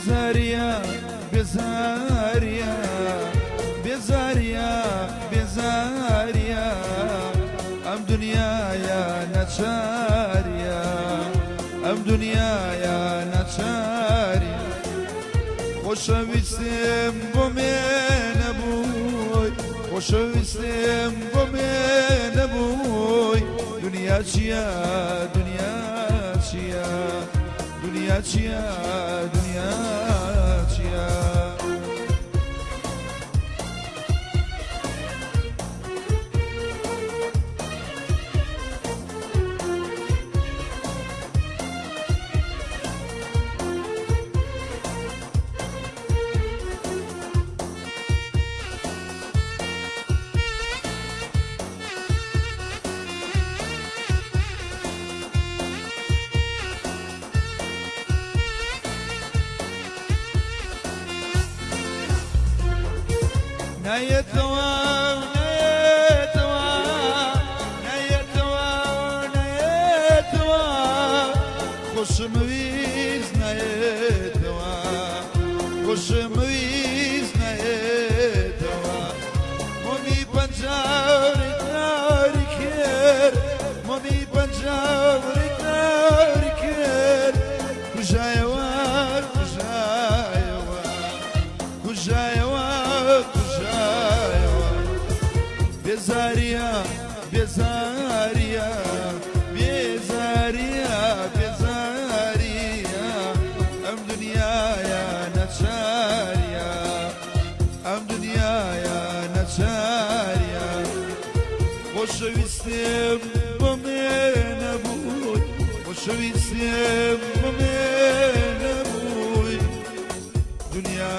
بزاريا بزاريا بزاريا بزاريا ام دنيا يا نشاريا ام دنيا يا نشاريا خوشویستم با من بوی خوشویستم با من بوی دنیا چیا دنیا چیا دنیا چیا دنیا چیا نيتوا نيتوا نيتوا نيتوا خوش مویز نيتوا خوش مویز نيتوا ممی پنجاری کاری کر ممی پنجاری کاری کر کجایوا کجایوا کجایوا بزاريا بزاريا بزاريا بزاريا ام دنيا يا نشاريا ام دنيا يا نشاريا خوشویستم با من بوی خوشویستم با من بوی دنیا